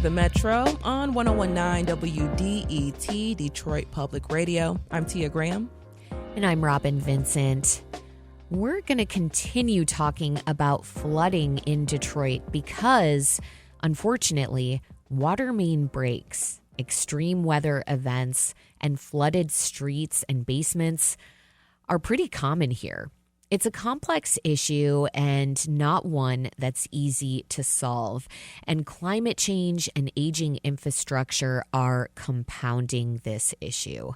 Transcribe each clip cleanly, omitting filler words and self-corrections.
to the Metro on 1019 WDET, Detroit Public Radio. I'm Tia Graham. And I'm Robin Vincent. We're going to continue talking about flooding in Detroit because, unfortunately, water main breaks, extreme weather events, and flooded streets and basements are pretty common here. It's a complex issue and not one that's easy to solve. And climate change and aging infrastructure are compounding this issue.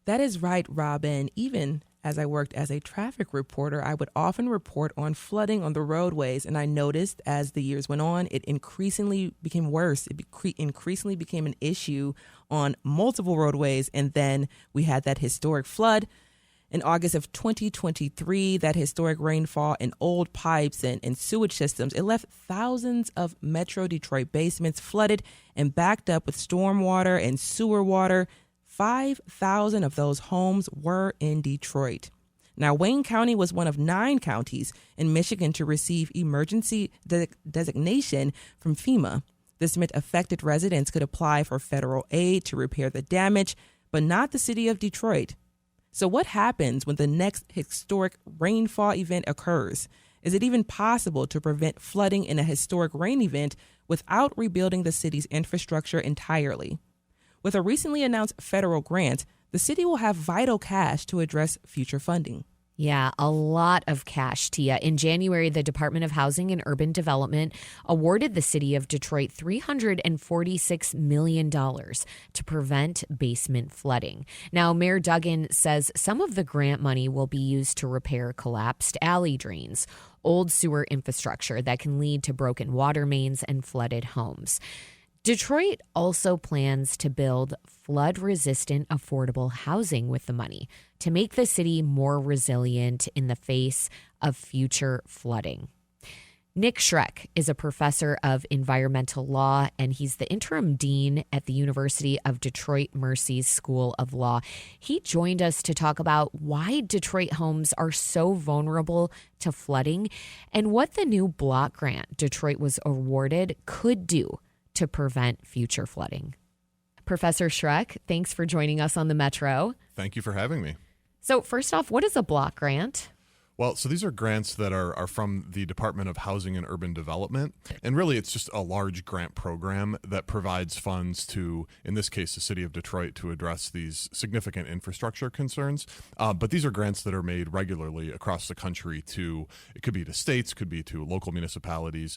That is right, Robin. Even as I worked as a traffic reporter, I would often report on flooding on the roadways. And I noticed as the years went on, it increasingly became worse. It increasingly became an issue on multiple roadways. And then we had that historic flood in August of 2023, that historic rainfall in old pipes and sewage systems. It left thousands of Metro Detroit basements flooded and backed up with stormwater and sewer water. 5,000 of those homes were in Detroit. Now, Wayne County was one of 9 counties in Michigan to receive emergency designation from FEMA. This meant affected residents could apply for federal aid to repair the damage, but not the city of Detroit. So what happens when the next historic rainfall event occurs? Is it even possible to prevent flooding in a historic rain event without rebuilding the city's infrastructure entirely? With a recently announced federal grant, the city will have vital cash to address future funding. Yeah, a lot of cash, Tia. In January, the Department of Housing and Urban Development awarded the city of Detroit $346 million to prevent basement flooding. Now, Mayor Duggan says some of the grant money will be used to repair collapsed alley drains, old sewer infrastructure that can lead to broken water mains and flooded homes. Detroit also plans to build flood-resistant affordable housing with the money to make the city more resilient in the face of future flooding. Nick Schroeck is a professor of environmental law, and he's the interim dean at the University of Detroit Mercy's School of Law. He joined us to talk about why Detroit homes are so vulnerable to flooding and what the new block grant Detroit was awarded could do to prevent future flooding. Professor Schroeck, thanks for joining us on the Metro. Thank you for having me. So first off, what is a block grant? Well, so these are grants that are from the Department of Housing and Urban Development. And really, it's just a large grant program that provides funds to, in this case, the city of Detroit to address these significant infrastructure concerns. But these are grants that are made regularly across the country it could be to states, could be to local municipalities.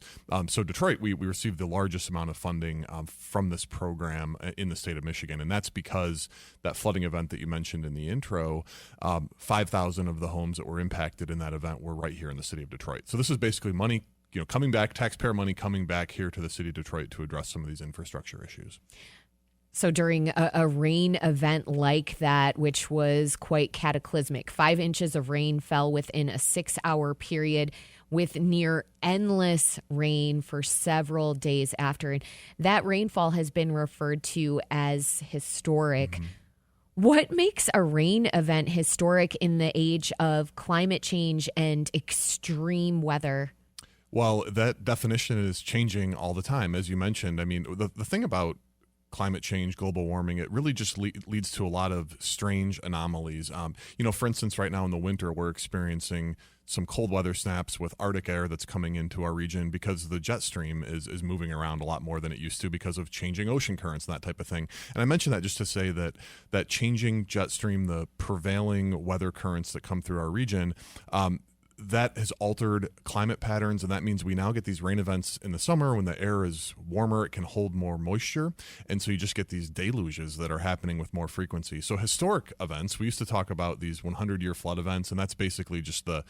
So Detroit, we received the largest amount of funding from this program in the state of Michigan. And that's because that flooding event that you mentioned in the intro, 5,000 of the homes that were impacted in that event were right here in the city of Detroit. So this is basically money, coming back, taxpayer money coming back here to the city of Detroit to address some of these infrastructure issues. So during a rain event like that, which was quite cataclysmic, 5 inches of rain fell within a 6-hour period with near endless rain for several days after. And that rainfall has been referred to as historic. Mm-hmm. What makes a rain event historic in the age of climate change and extreme weather? Well, that definition is changing all the time, as you mentioned. I mean, the thing about climate change, global warming, it really just leads to a lot of strange anomalies. For instance, right now in the winter, we're experiencing some cold weather snaps with Arctic air that's coming into our region because the jet stream is moving around a lot more than it used to because of changing ocean currents and that type of thing. And I mention that just to say that changing jet stream, the prevailing weather currents that come through our region, that has altered climate patterns, and that means we now get these rain events in the summer when the air is warmer, it can hold more moisture, and so you just get these deluges that are happening with more frequency. So historic events, we used to talk about these 100-year flood events, and that's basically just the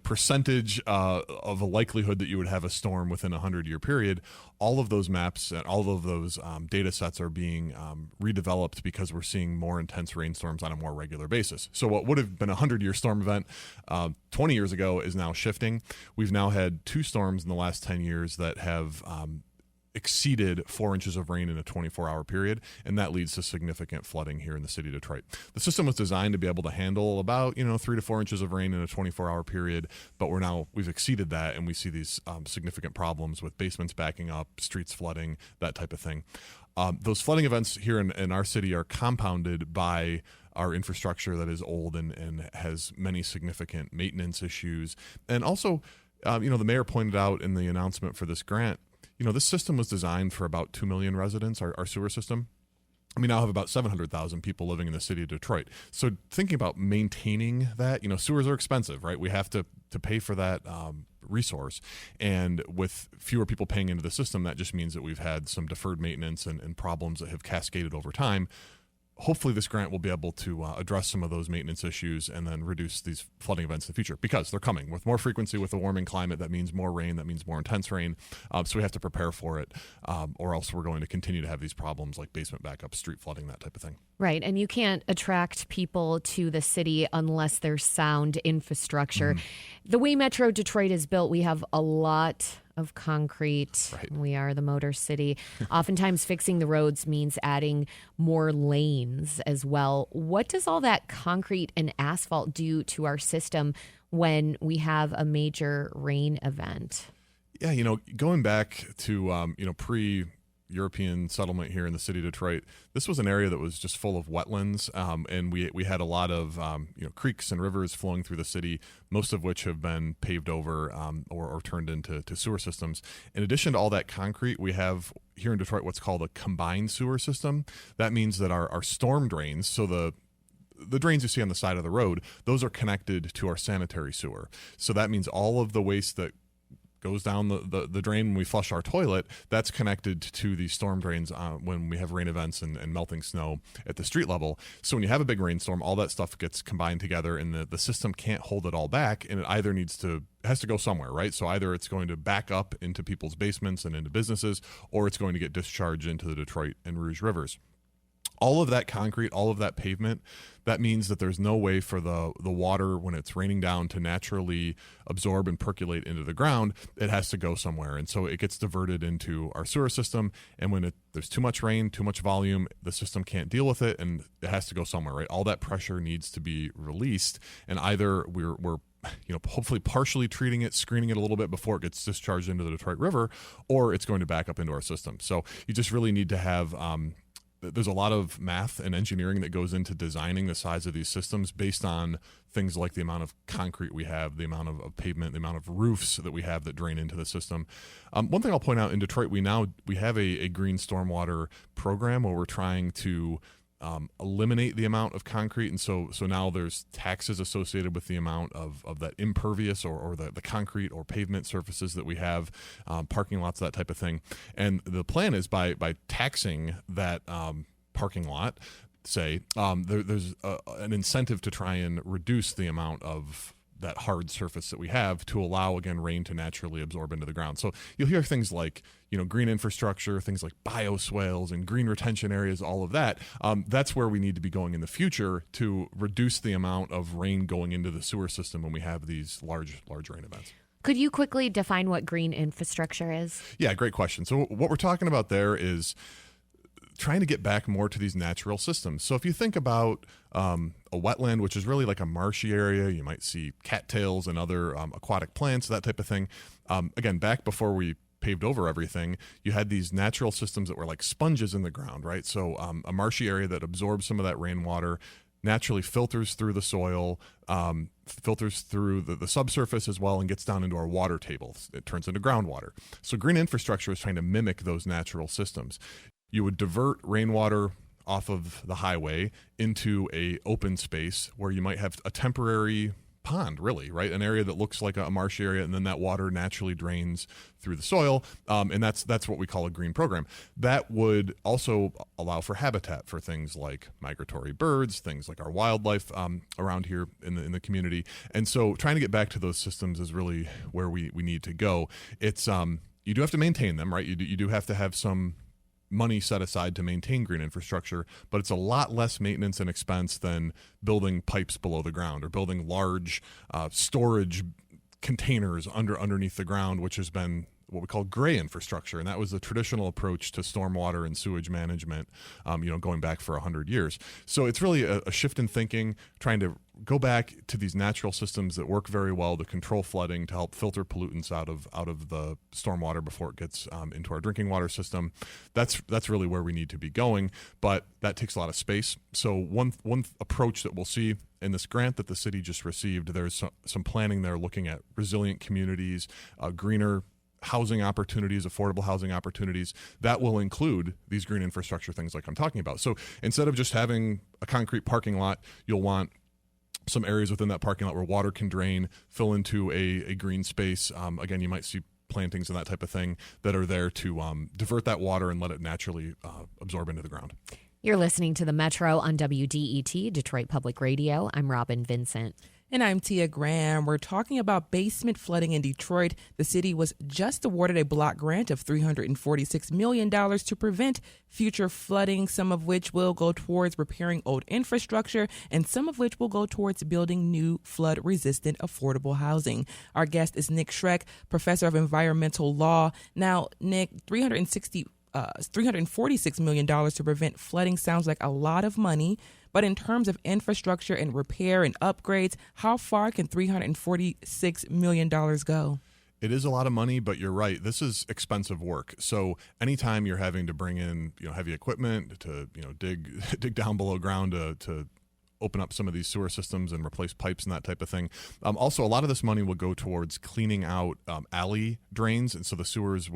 percentage of a likelihood that you would have a storm within a 100-year period. All of those maps and all of those data sets are being redeveloped because we're seeing more intense rainstorms on a more regular basis. So what would have been a 100-year storm event 20 years ago is now shifting. We've now had 2 storms in the last 10 years that have exceeded 4 inches of rain in a 24-hour period, and that leads to significant flooding here in the city of Detroit. The system was designed to be able to handle about 3 to 4 inches of rain in a 24-hour period, but we've exceeded that, and we see these significant problems with basements backing up, streets flooding, that type of thing. Those flooding events here in our city are compounded by our infrastructure that is old and has many significant maintenance issues. And also, the mayor pointed out in the announcement for this grant, this system was designed for about 2 million residents, our sewer system. We now have about 700,000 people living in the city of Detroit. So thinking about maintaining that, sewers are expensive, right? We have to pay for that resource. And with fewer people paying into the system, that just means that we've had some deferred maintenance and problems that have cascaded over time. Hopefully this grant will be able to address some of those maintenance issues and then reduce these flooding events in the future, because they're coming with more frequency. With a warming climate, that means more rain, that means more intense rain. So we have to prepare for it, or else we're going to continue to have these problems like basement backup, street flooding, that type of thing. Right. And you can't attract people to the city unless there's sound infrastructure. The way Metro Detroit is built, we have a lot of concrete. Right. We are the Motor City. Oftentimes fixing the roads means adding more lanes as well. What does all that concrete and asphalt do to our system when we have a major rain event? Yeah, going back to pre-European settlement here in the city of Detroit, this was an area that was just full of wetlands, and we had a lot of creeks and rivers flowing through the city, most of which have been paved over or turned into sewer systems. In addition to all that concrete, we have here in Detroit what's called a combined sewer system. That means that our storm drains, so the drains you see on the side of the road, those are connected to our sanitary sewer. So that means all of the waste that goes down the drain when we flush our toilet, that's connected to these storm drains when we have rain events and melting snow at the street level. So when you have a big rainstorm, all that stuff gets combined together, and the system can't hold it all back, and it either has to go somewhere, right? So either it's going to back up into people's basements and into businesses, or it's going to get discharged into the Detroit and Rouge rivers. All of that concrete, all of that pavement, that means that there's no way for the water, when it's raining down, to naturally absorb and percolate into the ground. It has to go somewhere. And so it gets diverted into our sewer system. And when there's too much rain, too much volume, the system can't deal with it, and it has to go somewhere, right? All that pressure needs to be released. And either we're hopefully partially treating it, screening it a little bit before it gets discharged into the Detroit River, or it's going to back up into our system. So you just really need to have there's a lot of math and engineering that goes into designing the size of these systems based on things like the amount of concrete we have, the amount of pavement, the amount of roofs that we have that drain into the system. One thing I'll point out, in Detroit, we have a green stormwater program where we're trying to eliminate the amount of concrete, and so now there's taxes associated with the amount of that impervious or the concrete or pavement surfaces that we have, parking lots, that type of thing. And the plan is by taxing that parking lot, say, there's an incentive to try and reduce the amount of that hard surface that we have to allow, again, rain to naturally absorb into the ground. So you'll hear things like, green infrastructure, things like bioswales and green retention areas, all of that. That's where we need to be going in the future to reduce the amount of rain going into the sewer system when we have these large rain events. Could you quickly define what green infrastructure is? Yeah, great question. So what we're talking about there is trying to get back more to these natural systems. So if you think about a wetland, which is really like a marshy area, you might see cattails and other aquatic plants, that type of thing. Again, back before we paved over everything, you had these natural systems that were like sponges in the ground, right? So a marshy area that absorbs some of that rainwater, naturally filters through the soil, filters through the subsurface as well, and gets down into our water table. It turns into groundwater. So green infrastructure is trying to mimic those natural systems. You would divert rainwater off of the highway into a open space where you might have a temporary pond, really, right? An area that looks like a marsh area, and then that water naturally drains through the soil, and that's what we call a green program. That would also allow for habitat for things like migratory birds, things like our wildlife around here in the community. And so trying to get back to those systems is really where we need to go. It's you do have to maintain them, right? You do have to have some money set aside to maintain green infrastructure, but it's a lot less maintenance and expense than building pipes below the ground or building large storage containers underneath the ground, which has been what we call gray infrastructure, and that was the traditional approach to stormwater and sewage management, going back for 100 years. So it's really a shift in thinking, trying to go back to these natural systems that work very well to control flooding, to help filter pollutants out of the stormwater before it gets into our drinking water system. That's really where we need to be going, but that takes a lot of space. So one approach that we'll see in this grant that the city just received, there's some planning there looking at resilient communities, greener housing opportunities, affordable housing opportunities that will include these green infrastructure things like I'm talking about. So instead of just having a concrete parking lot, you'll want some areas within that parking lot where water can drain, fill into a green space. Again, you might see plantings and that type of thing that are there to divert that water and let it naturally absorb into the ground. You're listening to the Metro on WDET, Detroit Public Radio. I'm Robin Vincent. And I'm Tia Graham. We're talking about basement flooding in Detroit. The city was just awarded a block grant of $346 million to prevent future flooding, some of which will go towards repairing old infrastructure and some of which will go towards building new flood-resistant affordable housing. Our guest is Nick Schroeck, professor of environmental law. Now, Nick, $346 million to prevent flooding sounds like a lot of money. But in terms of infrastructure and repair and upgrades, how far can $346 million go? It is a lot of money, but you're right. This is expensive work. So anytime you're having to bring in heavy equipment to dig down below ground to open up some of these sewer systems and replace pipes and that type of thing. Also, a lot of this money will go towards cleaning out alley drains, and so the sewers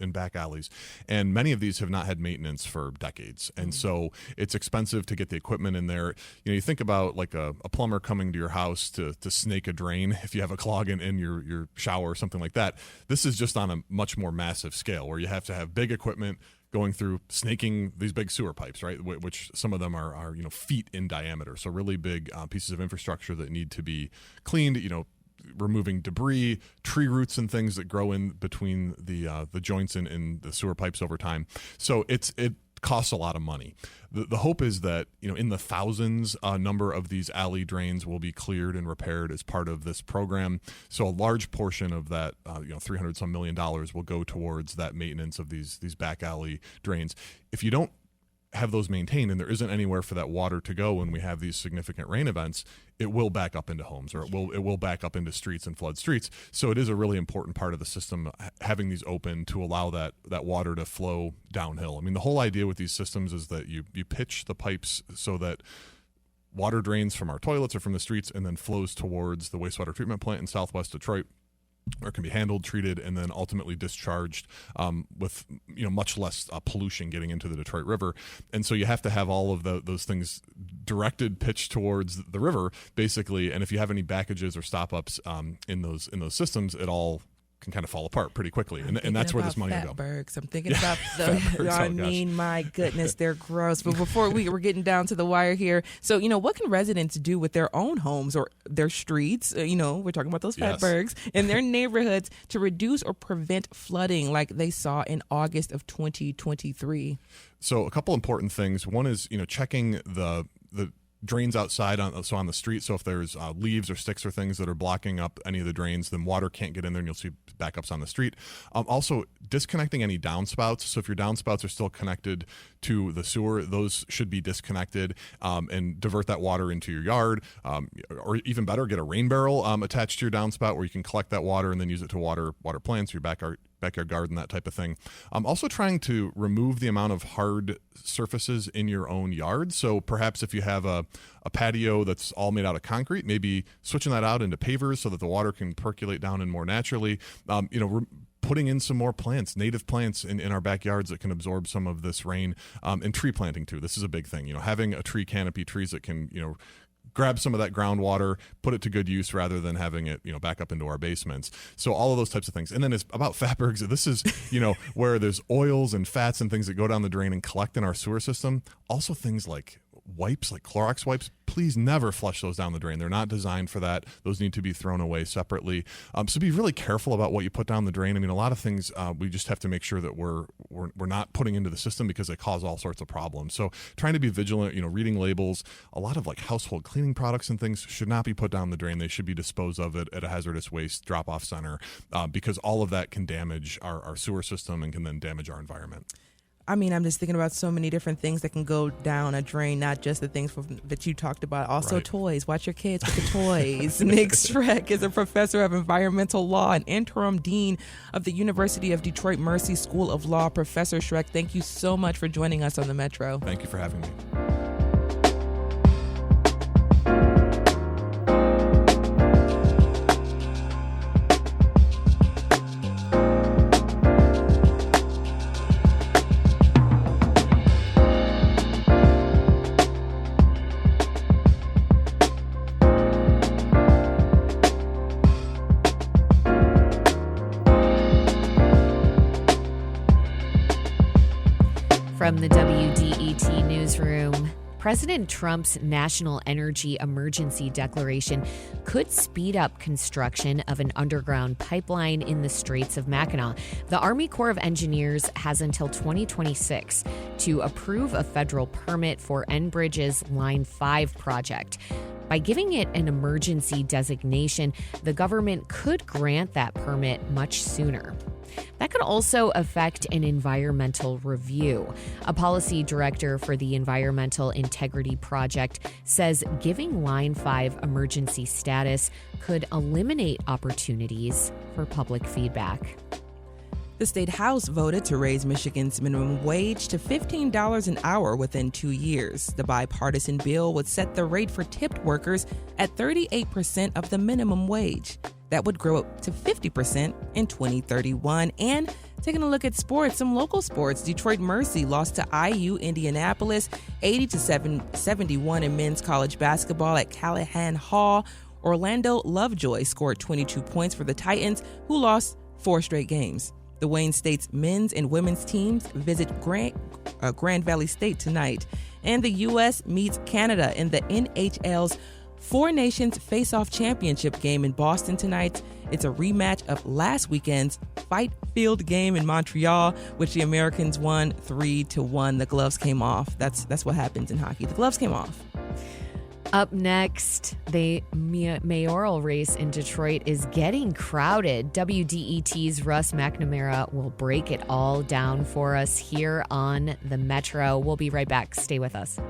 in back alleys. And many of these have not had maintenance for decades, and so it's expensive to get the equipment in there. You think about like a plumber coming to your house to snake a drain if you have a clog in your shower or something like that. This is just on a much more massive scale where you have to have big equipment going through snaking these big sewer pipes, right? Which some of them are feet in diameter. So really big pieces of infrastructure that need to be cleaned, removing debris, tree roots and things that grow in between the joints in the sewer pipes over time. So it costs a lot of money. The hope is that in the thousands, a number of these alley drains will be cleared and repaired as part of this program. So a large portion of that, $300-some million will go towards that maintenance of these back alley drains. If you don't have those maintained and there isn't anywhere for that water to go when we have these significant rain events, it will back up into homes, or it will back up into streets and flood streets. So it is a really important part of the system, having these open to allow that water to flow downhill. I mean, the whole idea with these systems is that you pitch the pipes so that water drains from our toilets or from the streets and then flows towards the wastewater treatment plant in Southwest Detroit, or can be handled, treated, and then ultimately discharged with much less pollution getting into the Detroit River. And so you have to have all of those things directed, pitched towards the river, basically. And if you have any backages or stop-ups in those systems, it all can kind of fall apart pretty quickly, and that's where this money will go. I'm thinking about the. My goodness, they're gross. But before we're getting down to the wire here, so what can residents do with their own homes or their streets? We're talking about those fatbergs in their neighborhoods to reduce or prevent flooding, like they saw in August of 2023. So a couple important things. One is checking the drains outside on the street. So if there's leaves or sticks or things that are blocking up any of the drains, then water can't get in there and you'll see backups on the street. Also, disconnecting any downspouts. So if your downspouts are still connected to the sewer, those should be disconnected and divert that water into your yard. Or even better, get a rain barrel attached to your downspout where you can collect that water and then use it to water plants, your backyard garden, that type of thing. Also trying to remove the amount of hard surfaces in your own yard. So perhaps if you have a patio that's all made out of concrete, maybe switching that out into pavers so that the water can percolate down in more naturally. Putting in some more plants, native plants in our backyards that can absorb some of this rain, and tree planting too. This is a big thing. Having a tree canopy, trees that can, grab some of that groundwater, put it to good use rather than having it, back up into our basements. So all of those types of things. And then it's about fatbergs. This is, where there's oils and fats and things that go down the drain and collect in our sewer system. Also things like wipes, like Clorox wipes, please never flush those down the drain. They're not designed for that. Those need to be thrown away separately. So be really careful about what you put down the drain. I mean, a lot of things we just have to make sure that we're not putting into the system because they cause all sorts of problems. So trying to be vigilant, reading labels. A lot of like household cleaning products and things should not be put down the drain. They should be disposed of at a hazardous waste drop-off center because all of that can damage our sewer system and can then damage our environment. I mean, I'm just thinking about so many different things that can go down a drain, not just the things that you talked about. Also, Right. Toys. Watch your kids with the toys. Nick Schroeck is a professor of environmental law and interim dean of the University of Detroit Mercy School of Law. Professor Schroeck, thank you so much for joining us on the Metro. Thank you for having me. From the WDET newsroom, President Trump's National Energy Emergency Declaration could speed up construction of an underground pipeline in the Straits of Mackinac. The Army Corps of Engineers has until 2026 to approve a federal permit for Enbridge's Line 5 project. By giving it an emergency designation, the government could grant that permit much sooner. That could also affect an environmental review. A policy director for the Environmental Integrity Project says giving Line 5 emergency status could eliminate opportunities for public feedback. The state house voted to raise Michigan's minimum wage to $15 an hour within 2 years. The bipartisan bill would set the rate for tipped workers at 38% of the minimum wage. That would grow up to 50% in 2031. And taking a look at sports, some local sports. Detroit Mercy lost to IU Indianapolis 80-71 in men's college basketball at Callahan Hall. Orlando Lovejoy scored 22 points for the Titans, who lost 4 straight games. The Wayne State's men's and women's teams visit Grand Valley State tonight. And the U.S. meets Canada in the NHL's Four Nations Face-Off Championship game in Boston tonight. It's a rematch of last weekend's Fight Field game in Montreal, which the Americans won 3-1. The gloves came off. That's what happens in hockey. The gloves came off. Up next, the mayoral race in Detroit is getting crowded. WDET's Russ McNamara will break it all down for us here on the Metro. We'll be right back. Stay with us.